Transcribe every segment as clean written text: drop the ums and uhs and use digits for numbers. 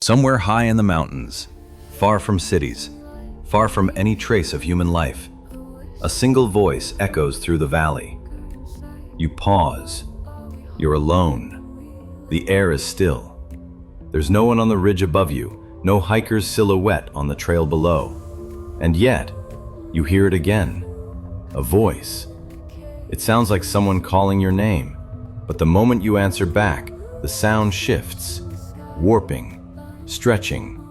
Somewhere high in the mountains, far from cities, far from any trace of human life, a single voice echoes through the valley. You pause. You're alone. The air is still. There's no one on the ridge above you, no hiker's silhouette on the trail below. And yet, you hear it again. A voice. It sounds like someone calling your name, but the moment you answer back, the sound shifts, warping, stretching,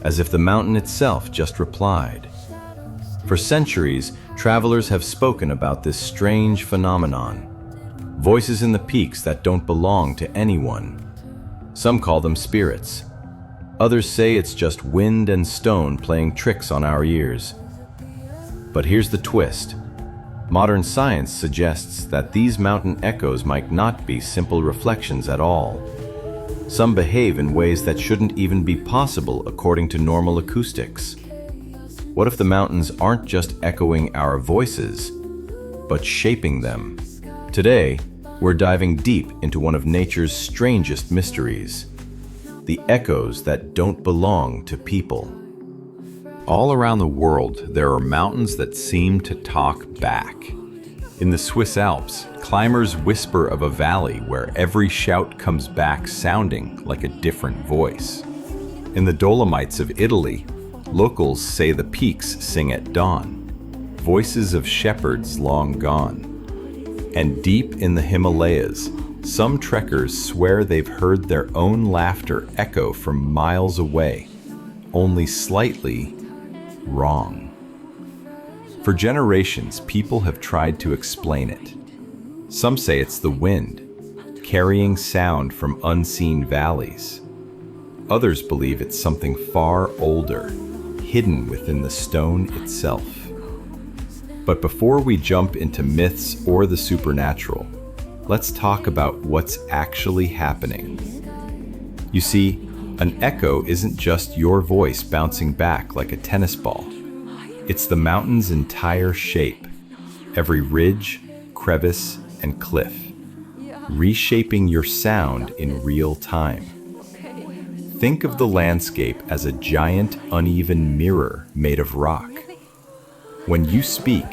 as if the mountain itself just replied. For centuries, travelers have spoken about this strange phenomenon. Voices in the peaks that don't belong to anyone. Some call them spirits. Others say it's just wind and stone playing tricks on our ears. But here's the twist. Modern science suggests that these mountain echoes might not be simple reflections at all. Some behave in ways that shouldn't even be possible according to normal acoustics. What if the mountains aren't just echoing our voices, but shaping them? Today, we're diving deep into one of nature's strangest mysteries, the echoes that don't belong to people. All around the world, there are mountains that seem to talk back. In the Swiss Alps, climbers whisper of a valley where every shout comes back sounding like a different voice. In the Dolomites of Italy, locals say the peaks sing at dawn, voices of shepherds long gone. And deep in the Himalayas, some trekkers swear they've heard their own laughter echo from miles away, only slightly wrong. For generations, people have tried to explain it. Some say it's the wind, carrying sound from unseen valleys. Others believe it's something far older, hidden within the stone itself. But before we jump into myths or the supernatural, let's talk about what's actually happening. You see, an echo isn't just your voice bouncing back like a tennis ball. It's the mountain's entire shape, every ridge, crevice, and cliff, reshaping your sound in real time. Think of the landscape as a giant, uneven mirror made of rock. When you speak,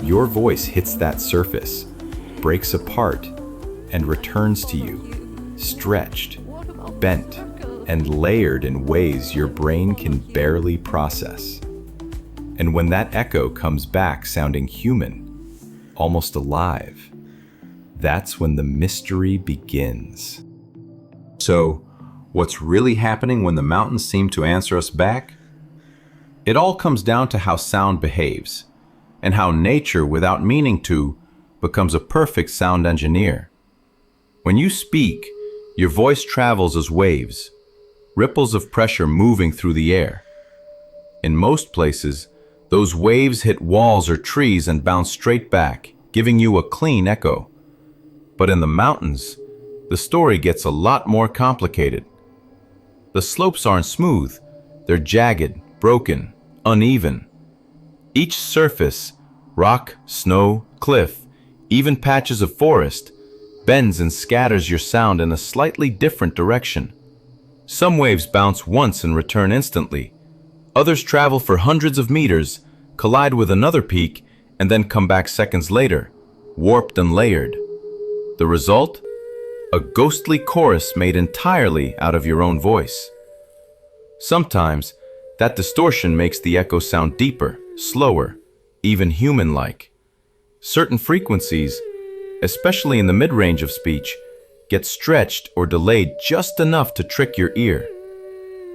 your voice hits that surface, breaks apart, and returns to you, stretched, bent, and layered in ways your brain can barely process. And when that echo comes back sounding human, almost alive, that's when the mystery begins. So, what's really happening when the mountains seem to answer us back? It all comes down to how sound behaves, and how nature, without meaning to, becomes a perfect sound engineer. When you speak, your voice travels as waves, ripples of pressure moving through the air. In most places, those waves hit walls or trees and bounce straight back, giving you a clean echo. But in the mountains, the story gets a lot more complicated. The slopes aren't smooth, they're jagged, broken, uneven. Each surface, rock, snow, cliff, even patches of forest, bends and scatters your sound in a slightly different direction. Some waves bounce once and return instantly. Others travel for hundreds of meters, collide with another peak, and then come back seconds later, warped and layered. The result? A ghostly chorus made entirely out of your own voice. Sometimes, that distortion makes the echo sound deeper, slower, even human-like. Certain frequencies, especially in the mid-range of speech, get stretched or delayed just enough to trick your ear.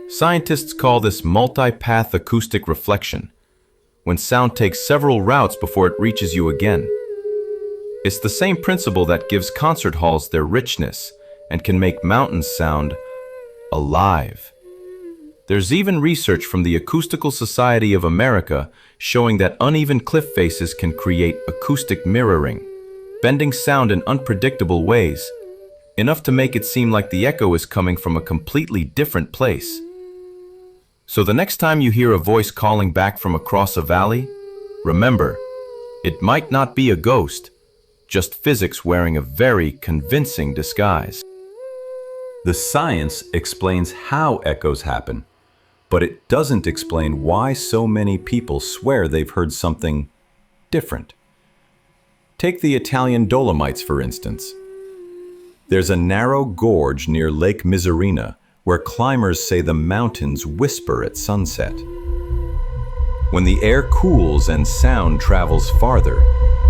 Scientists call this multi-path acoustic reflection, when sound takes several routes before it reaches you again. It's the same principle that gives concert halls their richness and can make mountains sound alive. There's even research from the Acoustical Society of America showing that uneven cliff faces can create acoustic mirroring, bending sound in unpredictable ways, enough to make it seem like the echo is coming from a completely different place. So the next time you hear a voice calling back from across a valley, remember, it might not be a ghost, just physics wearing a very convincing disguise. The science explains how echoes happen, but it doesn't explain why so many people swear they've heard something different. Take the Italian Dolomites, for instance. There's a narrow gorge near Lake Misurina where climbers say the mountains whisper at sunset. When the air cools and sound travels farther,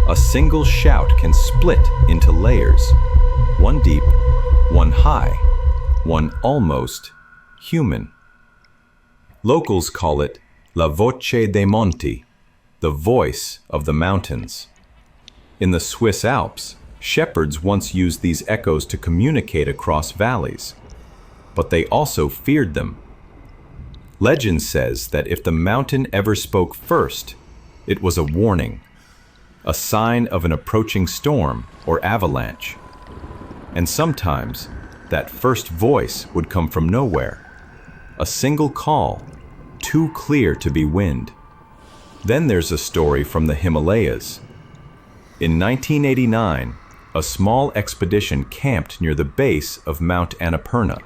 a single shout can split into layers, one deep, one high, one almost human. Locals call it la voce dei monti, the voice of the mountains. In the Swiss Alps, shepherds once used these echoes to communicate across valleys, but they also feared them. Legend says that if the mountain ever spoke first, it was a warning, a sign of an approaching storm or avalanche. And sometimes, that first voice would come from nowhere, a single call, too clear to be wind. Then there's a story from the Himalayas. In 1989, a small expedition camped near the base of Mount Annapurna.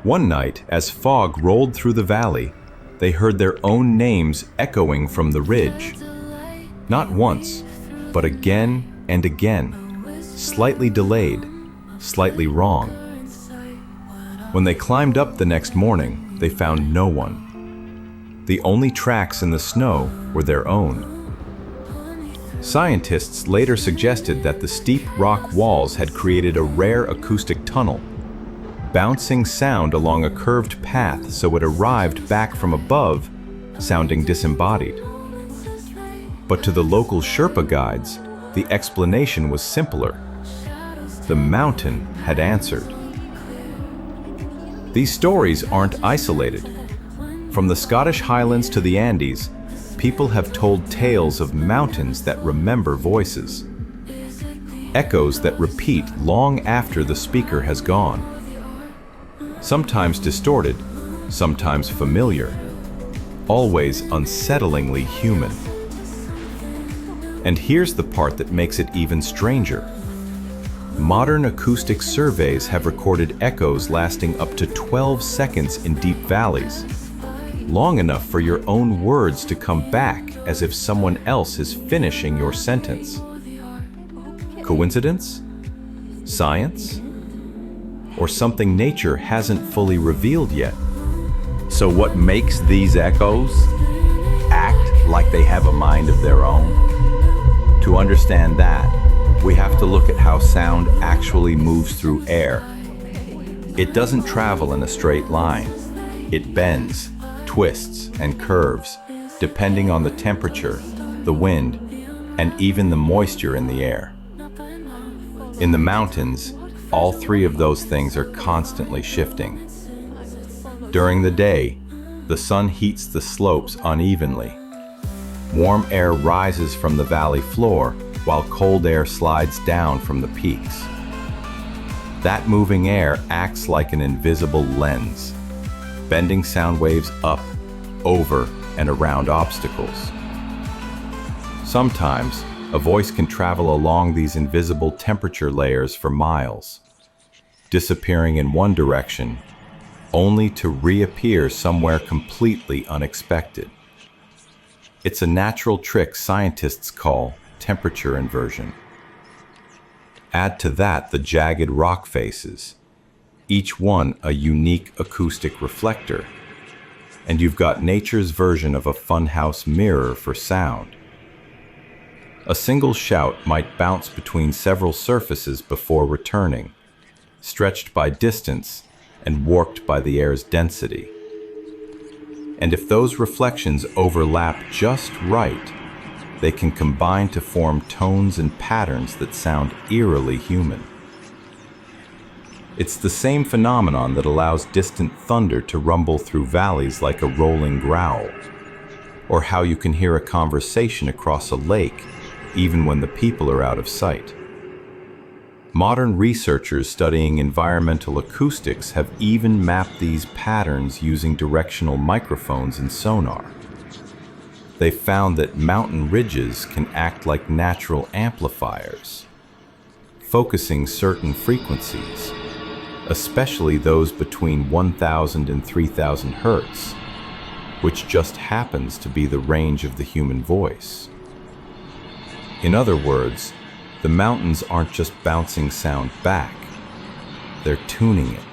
One night, as fog rolled through the valley, they heard their own names echoing from the ridge. Not once, but again and again, slightly delayed, slightly wrong. When they climbed up the next morning, they found no one. The only tracks in the snow were their own. Scientists later suggested that the steep rock walls had created a rare acoustic tunnel, bouncing sound along a curved path so it arrived back from above, sounding disembodied. But to the local Sherpa guides, the explanation was simpler. The mountain had answered. These stories aren't isolated. From the Scottish Highlands to the Andes, people have told tales of mountains that remember voices. Echoes that repeat long after the speaker has gone. Sometimes distorted, sometimes familiar, always unsettlingly human. And here's the part that makes it even stranger. Modern acoustic surveys have recorded echoes lasting up to 12 seconds in deep valleys, long enough for your own words to come back as if someone else is finishing your sentence. Coincidence? Science? Or something nature hasn't fully revealed yet? So what makes these echoes act like they have a mind of their own? To understand that, we have to look at how sound actually moves through air. It doesn't travel in a straight line. It bends, twists, and curves, depending on the temperature, the wind, and even the moisture in the air. In the mountains, all three of those things are constantly shifting. During the day, the sun heats the slopes unevenly. Warm air rises from the valley floor, while cold air slides down from the peaks. That moving air acts like an invisible lens, bending sound waves up, over, and around obstacles. Sometimes, a voice can travel along these invisible temperature layers for miles, disappearing in one direction, only to reappear somewhere completely unexpected. It's a natural trick scientists call temperature inversion. Add to that the jagged rock faces, each one a unique acoustic reflector, and you've got nature's version of a funhouse mirror for sound. A single shout might bounce between several surfaces before returning, stretched by distance and warped by the air's density. And if those reflections overlap just right, they can combine to form tones and patterns that sound eerily human. It's the same phenomenon that allows distant thunder to rumble through valleys like a rolling growl, or how you can hear a conversation across a lake even when the people are out of sight. Modern researchers studying environmental acoustics have even mapped these patterns using directional microphones and sonar. They found that mountain ridges can act like natural amplifiers, focusing certain frequencies, especially those between 1,000 and 3,000 hertz, which just happens to be the range of the human voice. In other words, the mountains aren't just bouncing sound back, they're tuning it.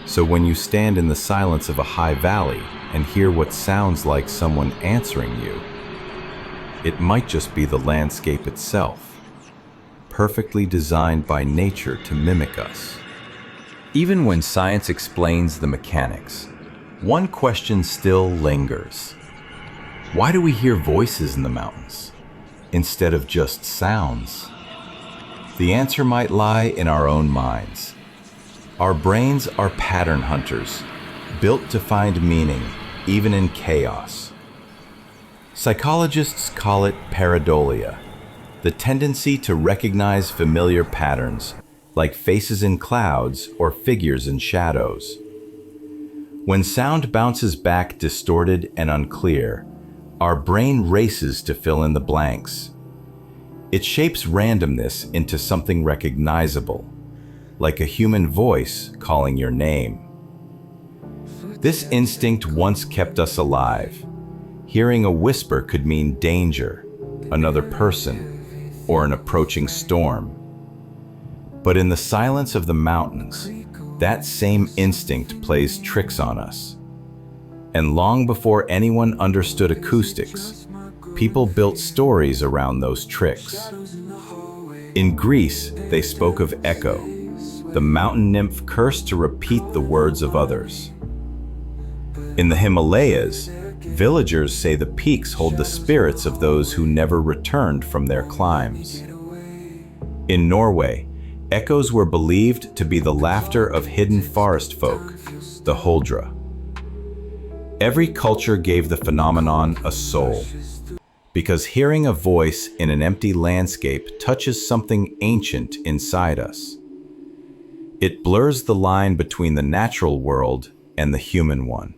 So when you stand in the silence of a high valley and hear what sounds like someone answering you, it might just be the landscape itself, perfectly designed by nature to mimic us. Even when science explains the mechanics, one question still lingers. Why do we hear voices in the mountains instead of just sounds? The answer might lie in our own minds. Our brains are pattern hunters, built to find meaning even in chaos. Psychologists call it pareidolia, the tendency to recognize familiar patterns, like faces in clouds or figures in shadows. When sound bounces back distorted and unclear, our brain races to fill in the blanks. It shapes randomness into something recognizable, like a human voice calling your name. This instinct once kept us alive. Hearing a whisper could mean danger, another person, or an approaching storm. But in the silence of the mountains, that same instinct plays tricks on us. And long before anyone understood acoustics, people built stories around those tricks. In Greece, they spoke of Echo, the mountain nymph cursed to repeat the words of others. In the Himalayas, villagers say the peaks hold the spirits of those who never returned from their climbs. In Norway, echoes were believed to be the laughter of hidden forest folk, the Huldra. Every culture gave the phenomenon a soul, because hearing a voice in an empty landscape touches something ancient inside us. It blurs the line between the natural world and the human one.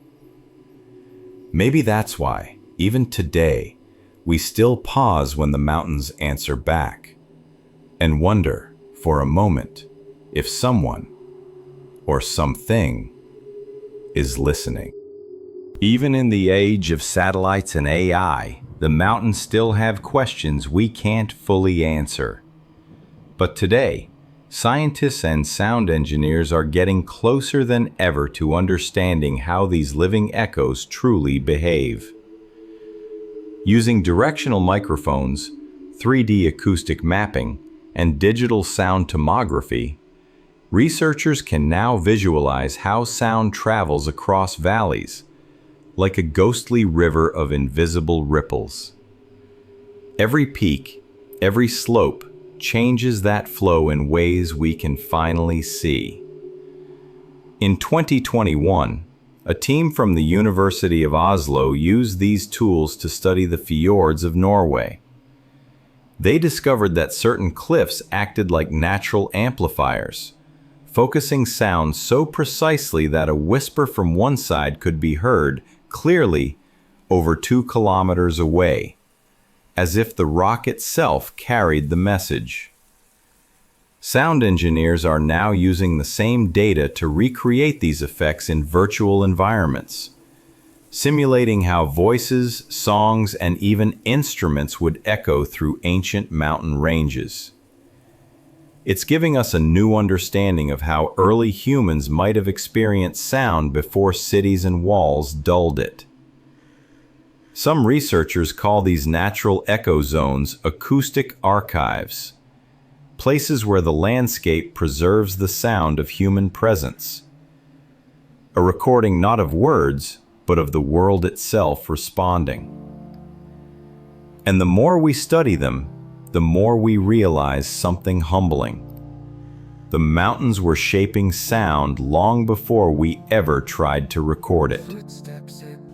Maybe that's why, even today, we still pause when the mountains answer back, and wonder, for a moment, if someone, or something, is listening. Even in the age of satellites and AI, the mountains still have questions we can't fully answer. But today, scientists and sound engineers are getting closer than ever to understanding how these living echoes truly behave. Using directional microphones, 3D acoustic mapping, and digital sound tomography, researchers can now visualize how sound travels across valleys, like a ghostly river of invisible ripples. Every peak, every slope, changes that flow in ways we can finally see. In 2021, a team from the University of Oslo used these tools to study the fjords of Norway. They discovered that certain cliffs acted like natural amplifiers, focusing sound so precisely that a whisper from one side could be heard clearly over 2 kilometers away, as if the rock itself carried the message. Sound engineers are now using the same data to recreate these effects in virtual environments, simulating how voices, songs, and even instruments would echo through ancient mountain ranges. It's giving us a new understanding of how early humans might have experienced sound before cities and walls dulled it. Some researchers call these natural echo zones acoustic archives, places where the landscape preserves the sound of human presence. A recording not of words, but of the world itself responding. And the more we study them, the more we realize something humbling. The mountains were shaping sound long before we ever tried to record it.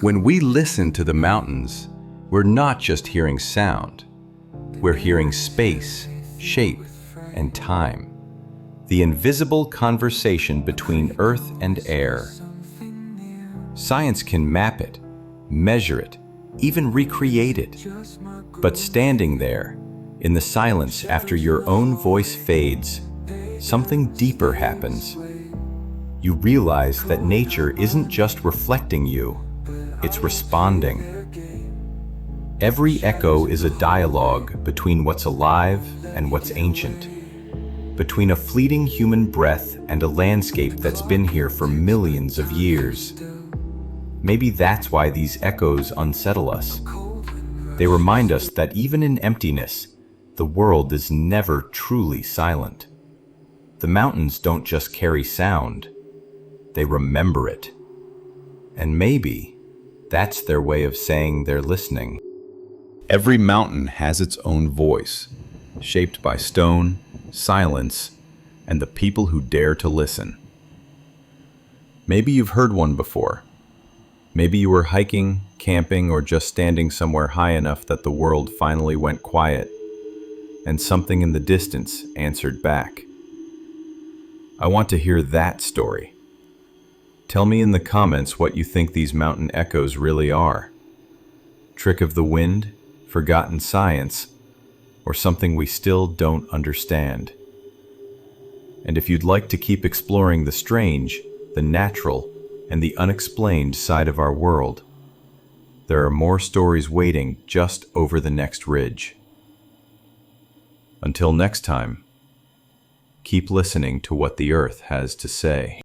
When we listen to the mountains, we're not just hearing sound. We're hearing space, shape, and time. The invisible conversation between earth and air. Science can map it, measure it, even recreate it. But standing there, in the silence after your own voice fades, something deeper happens. you realize that nature isn't just reflecting you, it's responding. Every echo is a dialogue between what's alive and what's ancient, between a fleeting human breath and a landscape that's been here for millions of years. Maybe that's why these echoes unsettle us. They remind us that even in emptiness, the world is never truly silent. The mountains don't just carry sound, they remember it. And maybe that's their way of saying they're listening. Every mountain has its own voice, shaped by stone, silence, and the people who dare to listen. Maybe you've heard one before. Maybe you were hiking, camping, or just standing somewhere high enough that the world finally went quiet, and something in the distance answered back. I want to hear that story. Tell me in the comments what you think these mountain echoes really are. Trick of the wind, forgotten science, or something we still don't understand. And if you'd like to keep exploring the strange, the natural, and the unexplained side of our world, there are more stories waiting just over the next ridge. Until next time, keep listening to what the earth has to say.